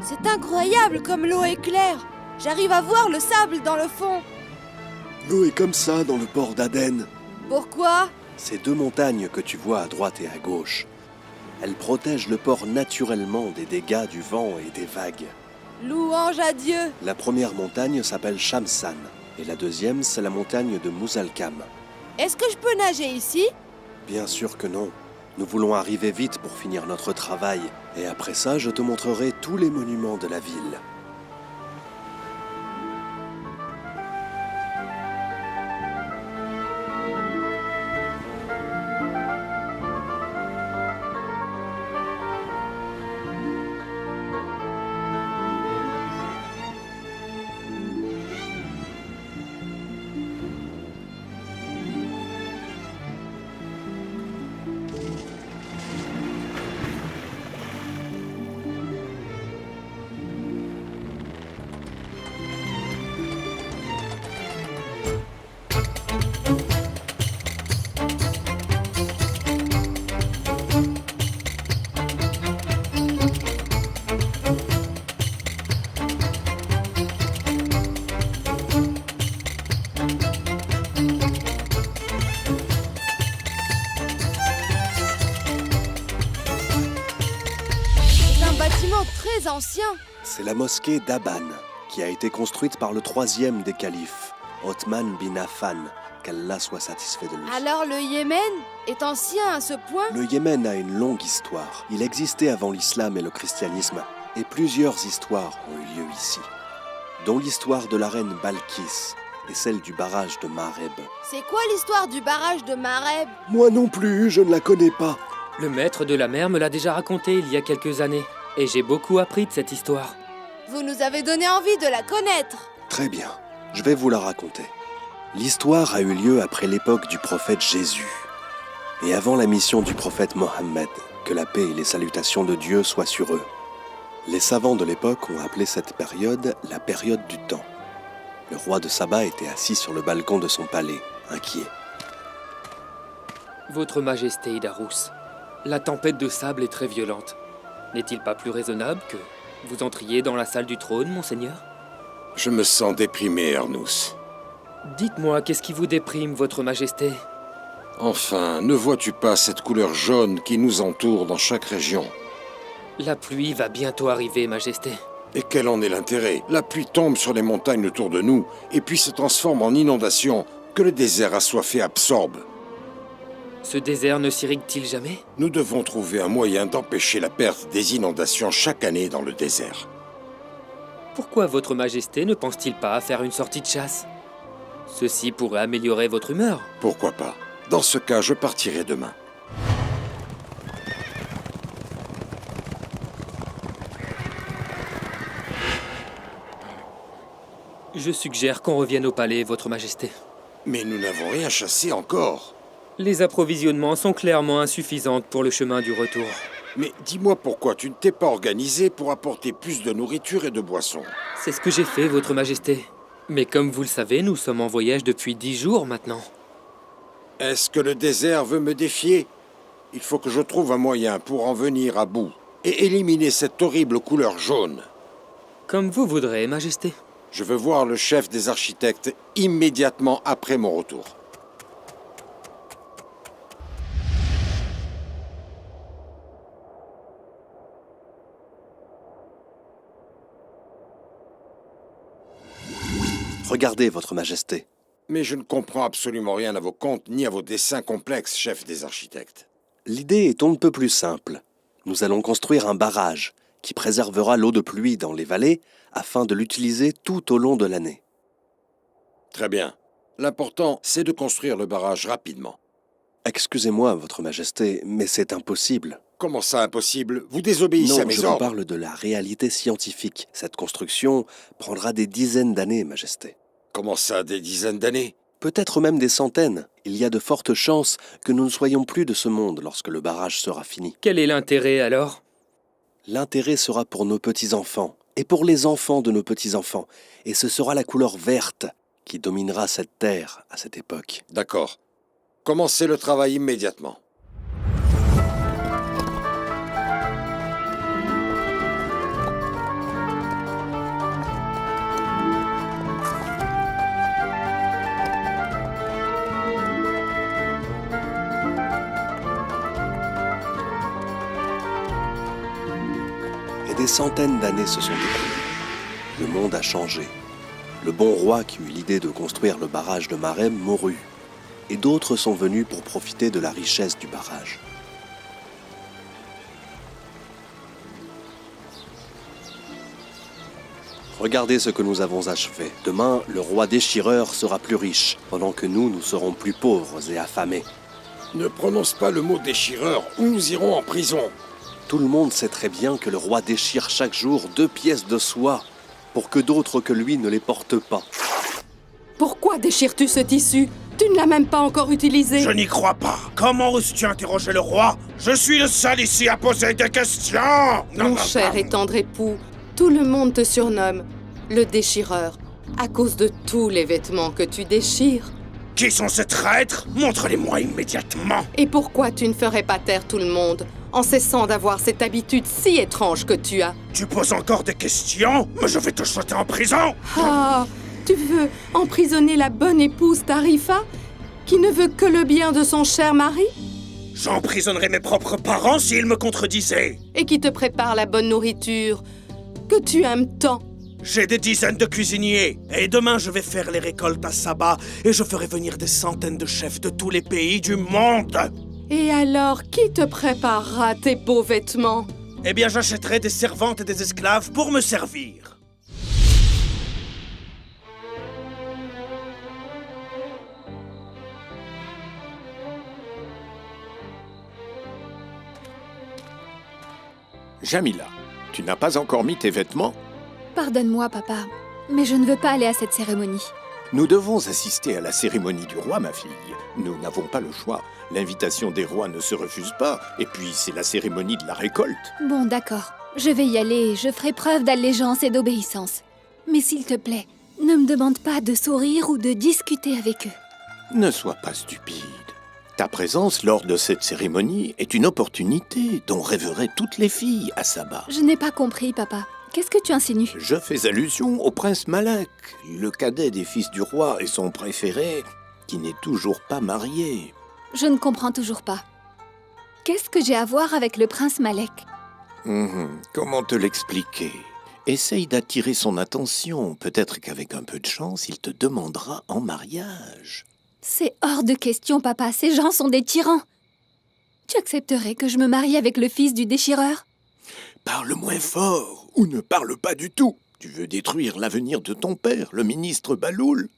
C'est incroyable comme l'eau est claire. J'arrive à voir le sable dans le fond. L'eau est comme ça dans le port d'Aden. Pourquoi? Ces deux montagnes que tu vois à droite et à gauche, elles protègent le port naturellement des dégâts du vent et des vagues. Louange à Dieu. La première montagne s'appelle Shamsan, et la deuxième, c'est la montagne de Mouzalkam. Est-ce que je peux nager ici? Bien sûr que non. Nous voulons arriver vite pour finir notre travail, et après ça, je te montrerai tous les monuments de la ville. C'est un bâtiment très ancien. C'est la mosquée d'Aban, qui a été construite par le troisième des califes, Othman bin Affan, qu'Allah soit satisfait de lui. Alors le Yémen est ancien à ce point? Le Yémen a une longue histoire. Il existait avant l'islam et le christianisme, et plusieurs histoires ont eu lieu ici, dont l'histoire de la reine Balkis et celle du barrage de Mareb. C'est quoi l'histoire du barrage de Mareb? Moi non plus, je ne la connais pas. Le maître de la mer me l'a déjà raconté il y a quelques années, et j'ai beaucoup appris de cette histoire. Vous nous avez donné envie de la connaître. Très bien, je vais vous la raconter. L'histoire a eu lieu après l'époque du prophète Jésus, et avant la mission du prophète Mohammed, que la paix et les salutations de Dieu soient sur eux. Les savants de l'époque ont appelé cette période la période du temps. Le roi de Saba était assis sur le balcon de son palais, inquiet. Votre Majesté Idarous, la tempête de sable est très violente. N'est-il pas plus raisonnable que vous entriez dans la salle du trône, monseigneur? Je me sens déprimé, Ernous. Dites-moi, qu'est-ce qui vous déprime, votre Majesté? Enfin, ne vois-tu pas cette couleur jaune qui nous entoure dans chaque région? La pluie va bientôt arriver, Majesté. Et quel en est l'intérêt? La pluie tombe sur les montagnes autour de nous, et puis se transforme en inondation que le désert assoiffé absorbe. Ce désert ne s'irrigue-t-il jamais? Nous devons trouver un moyen d'empêcher la perte des inondations chaque année dans le désert. Pourquoi votre Majesté ne pense-t-il pas à faire une sortie de chasse? Ceci pourrait améliorer votre humeur. Pourquoi pas? Dans ce cas, je partirai demain. Je suggère qu'on revienne au palais, votre Majesté. Mais nous n'avons rien chassé encore. Les approvisionnements sont clairement insuffisants pour le chemin du retour. Mais dis-moi pourquoi tu ne t'es pas organisé pour apporter plus de nourriture et de boissons. C'est ce que j'ai fait, votre Majesté. Mais comme vous le savez, nous sommes en voyage depuis 10 jours maintenant. Est-ce que le désert veut me défier? Il faut que je trouve un moyen pour en venir à bout et éliminer cette horrible couleur jaune. Comme vous voudrez, Majesté. Je veux voir le chef des architectes immédiatement après mon retour. Regardez, votre Majesté. Mais je ne comprends absolument rien à vos contes ni à vos dessins complexes, chef des architectes. L'idée est on ne peut plus simple. Nous allons construire un barrage qui préservera l'eau de pluie dans les vallées afin de l'utiliser tout au long de l'année. Très bien. L'important, c'est de construire le barrage rapidement. Excusez-moi, votre Majesté, mais c'est impossible. Comment ça, impossible? Vous désobéissez à Non, mes je vous ordres. parle de la réalité scientifique. Cette construction prendra des dizaines d'années, Majesté. Comment ça, des dizaines d'années? Peut-être même des centaines. Il y a de fortes chances que nous ne soyons plus de ce monde lorsque le barrage sera fini. Quel est l'intérêt alors? L'intérêt sera pour nos petits-enfants et pour les enfants de nos petits-enfants. Et ce sera la couleur verte qui dominera cette terre à cette époque. D'accord. Commencez le travail immédiatement. Des centaines d'années se sont écoulées. Le monde a changé. Le bon roi qui eut l'idée de construire le barrage de Marem mourut, et d'autres sont venus pour profiter de la richesse du barrage. Regardez ce que nous avons achevé. Demain, le roi déchireur sera plus riche, pendant que nous serons plus pauvres et affamés. Ne prononce pas le mot déchireur ou nous irons en prison. Tout le monde sait très bien que le roi déchire chaque jour 2 pièces de soie pour que d'autres que lui ne les portent pas. Pourquoi déchires-tu ce tissu? Tu ne l'as même pas encore utilisé. Je n'y crois pas. Comment oses-tu interroger le roi? Je suis le seul ici à poser des questions. Mon cher et tendre époux, tout le monde te surnomme le déchireur à cause de tous les vêtements que tu déchires. Qui sont ces traîtres? Montre-les-moi immédiatement. Et pourquoi tu ne ferais pas taire tout le monde en cessant d'avoir cette habitude si étrange que tu as? Tu poses encore des questions? Mais je vais te jeter en prison. Ah, tu veux emprisonner la bonne épouse Tarifa, qui ne veut que le bien de son cher mari? J'emprisonnerai mes propres parents s'ils me contredisaient. Et qui te prépare la bonne nourriture que tu aimes tant. J'ai des dizaines de cuisiniers. Et demain, je vais faire les récoltes à Saba et je ferai venir des centaines de chefs de tous les pays du monde. Et alors, qui te préparera tes beaux vêtements? Eh bien, j'achèterai des servantes et des esclaves pour me servir. Jamila, tu n'as pas encore mis tes vêtements? Pardonne-moi, papa, mais je ne veux pas aller à cette cérémonie. Nous devons assister à la cérémonie du roi, ma fille. Nous n'avons pas le choix. L'invitation des rois ne se refuse pas, et puis c'est la cérémonie de la récolte. Bon, d'accord. Je vais y aller, je ferai preuve d'allégeance et d'obéissance. Mais s'il te plaît, ne me demande pas de sourire ou de discuter avec eux. Ne sois pas stupide. Ta présence lors de cette cérémonie est une opportunité dont rêveraient toutes les filles à Saba. Je n'ai pas compris, papa. Qu'est-ce que tu insinues? Je fais allusion au prince Malek, le cadet des fils du roi et son préféré, qui n'est toujours pas marié. Je ne comprends toujours pas. Qu'est-ce que j'ai à voir avec le prince Malek? Comment te l'expliquer? Essaye d'attirer son attention. Peut-être qu'avec un peu de chance, il te demandera en mariage. C'est hors de question, papa. Ces gens sont des tyrans. Tu accepterais que je me marie avec le fils du déchireur? Parle moins fort ou ne parle pas du tout. Tu veux détruire l'avenir de ton père, le ministre Baloul?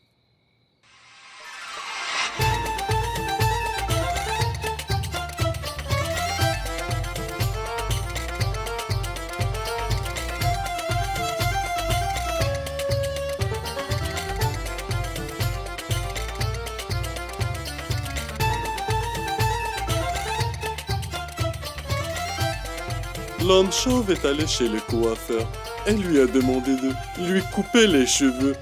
L'homme chauve est allé chez le coiffeur et lui a demandé de lui couper les cheveux.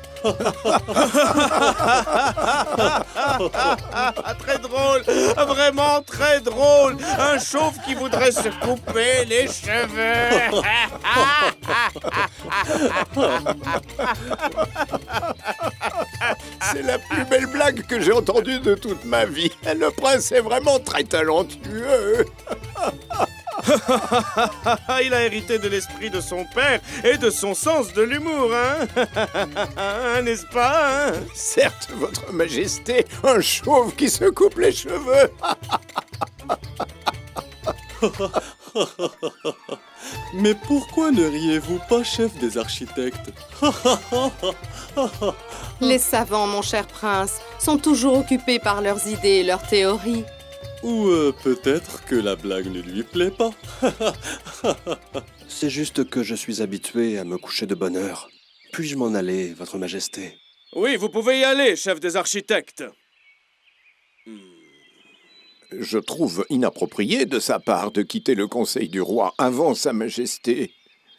Très drôle, vraiment très drôle. Un chauve qui voudrait se couper les cheveux. C'est la plus belle blague que j'ai entendue de toute ma vie. Le prince est vraiment très talentueux. Il a hérité de l'esprit de son père et de son sens de l'humour, hein? N'est-ce pas, hein? Certes, votre majesté, un chauve qui se coupe les cheveux. Mais pourquoi ne riez-vous pas, chef des architectes? Les savants, mon cher prince, sont toujours occupés par leurs idées et leurs théories. Ou peut-être que la blague ne lui plaît pas. C'est juste que je suis habitué à me coucher de bonne heure. Puis-je m'en aller, votre majesté? Oui, vous pouvez y aller, chef des architectes. Je trouve inapproprié de sa part de quitter le conseil du roi avant sa majesté.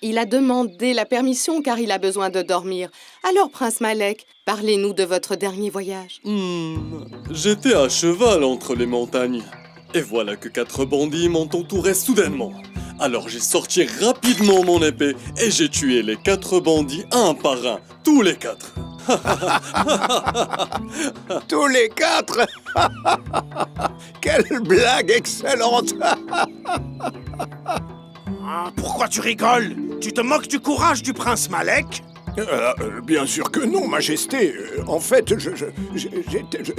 Il a demandé la permission car il a besoin de dormir. Alors, prince Malek, parlez-nous de votre dernier voyage. J'étais à cheval entre les montagnes. Et voilà que 4 bandits m'ont entouré soudainement. Alors j'ai sorti rapidement mon épée et j'ai tué les 4 bandits un par un. Tous les 4. Tous les 4. Quelle blague excellente. Pourquoi tu rigoles? Tu te moques du courage du prince Malek? Bien sûr que non, Majesté. En fait,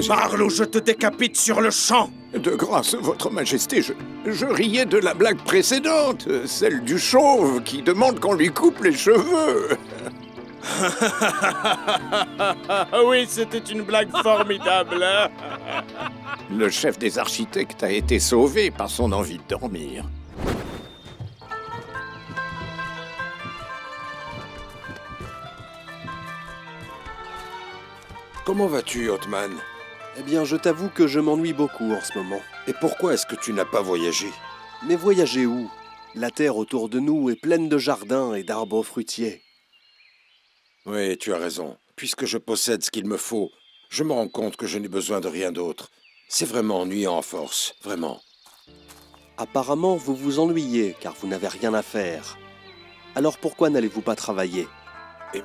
Parle ou je te décapite sur le champ! De grâce, Votre Majesté, je riais de la blague précédente, celle du chauve qui demande qu'on lui coupe les cheveux. Oui, c'était une blague formidable. Le chef des architectes a été sauvé par son envie de dormir. Comment vas-tu, Othman? Eh bien, je t'avoue que je m'ennuie beaucoup en ce moment. Et pourquoi est-ce que tu n'as pas voyagé? Mais voyager où? La terre autour de nous est pleine de jardins et d'arbres fruitiers. Oui, tu as raison. Puisque je possède ce qu'il me faut, je me rends compte que je n'ai besoin de rien d'autre. C'est vraiment ennuyant à force, vraiment. Apparemment, vous vous ennuyez car vous n'avez rien à faire. Alors pourquoi n'allez-vous pas travailler?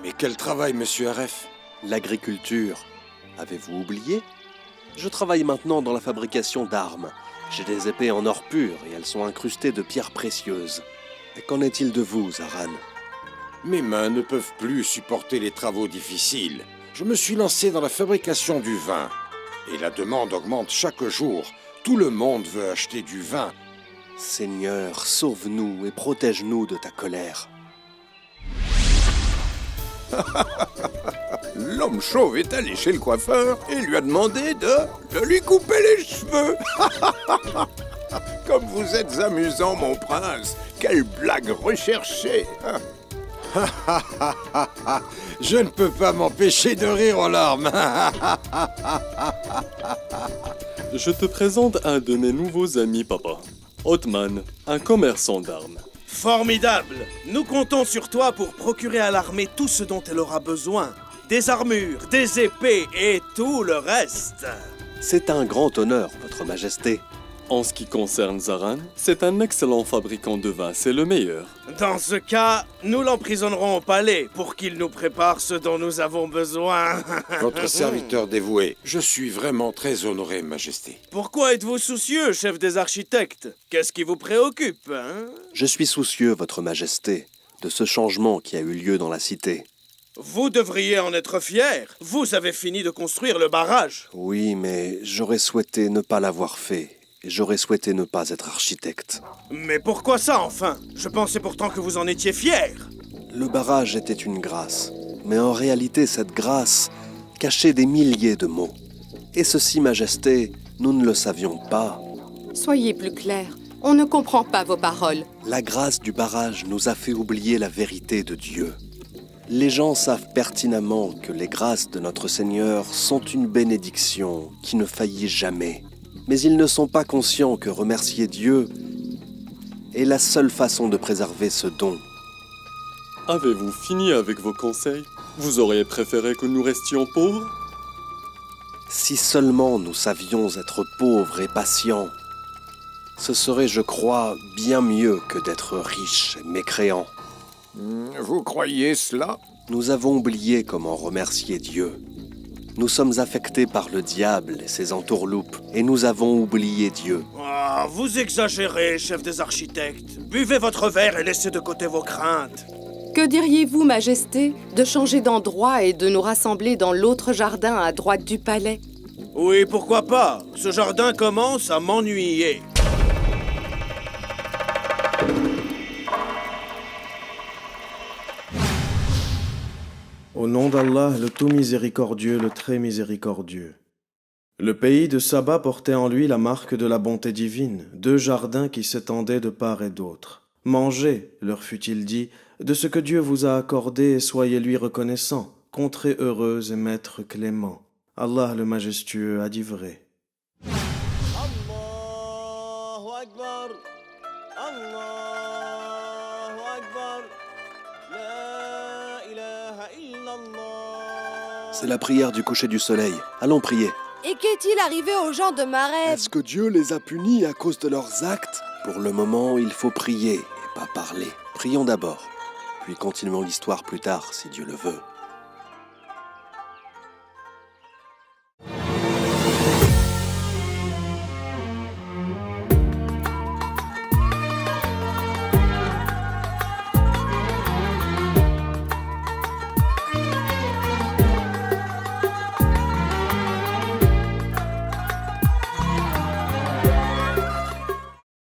Mais quel travail, monsieur RF? L'agriculture. Avez-vous oublié? Je travaille maintenant dans la fabrication d'armes. J'ai des épées en or pur et elles sont incrustées de pierres précieuses. Et qu'en est-il de vous, Zaran? Mes mains ne peuvent plus supporter les travaux difficiles. Je me suis lancé dans la fabrication du vin. Et la demande augmente chaque jour. Tout le monde veut acheter du vin. Seigneur, sauve-nous et protège-nous de ta colère. L'homme chauve est allé chez le coiffeur et lui a demandé de lui couper les cheveux. Comme vous êtes amusant, mon prince. Quelle blague recherchée. Je ne peux pas m'empêcher de rire en larmes. Je te présente un de mes nouveaux amis, papa. Othman, un commerçant d'armes. Formidable! Nous comptons sur toi pour procurer à l'armée tout ce dont elle aura besoin. Des armures, des épées et tout le reste. C'est un grand honneur, Votre Majesté. En ce qui concerne Zaran, c'est un excellent fabricant de vin, c'est le meilleur. Dans ce cas, nous l'emprisonnerons au palais pour qu'il nous prépare ce dont nous avons besoin. Votre serviteur dévoué, je suis vraiment très honoré, Majesté. Pourquoi êtes-vous soucieux, chef des architectes? Qu'est-ce qui vous préoccupe, hein? Je suis soucieux, Votre Majesté, de ce changement qui a eu lieu dans la cité. Vous devriez en être fier. Vous avez fini de construire le barrage. Oui, mais j'aurais souhaité ne pas l'avoir fait. Et j'aurais souhaité ne pas être architecte. Mais pourquoi ça, enfin? Je pensais pourtant que vous en étiez fier. Le barrage était une grâce. Mais en réalité, cette grâce cachait des milliers de maux. Et ceci, Majesté, nous ne le savions pas. Soyez plus clair. On ne comprend pas vos paroles. La grâce du barrage nous a fait oublier la vérité de Dieu. Les gens savent pertinemment que les grâces de notre Seigneur sont une bénédiction qui ne faillit jamais. Mais ils ne sont pas conscients que remercier Dieu est la seule façon de préserver ce don. Avez-vous fini avec vos conseils? Vous auriez préféré que nous restions pauvres? Si seulement nous savions être pauvres et patients, ce serait, je crois, bien mieux que d'être riches et mécréants. Vous croyez cela? Nous avons oublié comment remercier Dieu. Nous sommes affectés par le diable et ses entourloupes, et nous avons oublié Dieu. Ah, vous exagérez, chef des architectes. Buvez votre verre et laissez de côté vos craintes. Que diriez-vous, Majesté, de changer d'endroit et de nous rassembler dans l'autre jardin à droite du palais? Oui, pourquoi pas? Ce jardin commence à m'ennuyer. Au nom d'Allah, le tout miséricordieux, le très miséricordieux. Le pays de Saba portait en lui la marque de la bonté divine, 2 jardins qui s'étendaient de part et d'autre. Mangez, leur fut-il dit, de ce que Dieu vous a accordé et soyez lui reconnaissants, contrée heureuse et maître clément. Allah le majestueux a dit vrai. Allahu Akbar, Allahu Akbar, la ilaha illallah. C'est la prière du coucher du soleil. Allons prier. Et qu'est-il arrivé aux gens de Mareb? Est-ce que Dieu les a punis à cause de leurs actes? Pour le moment, il faut prier et pas parler. Prions d'abord, puis continuons l'histoire plus tard, si Dieu le veut.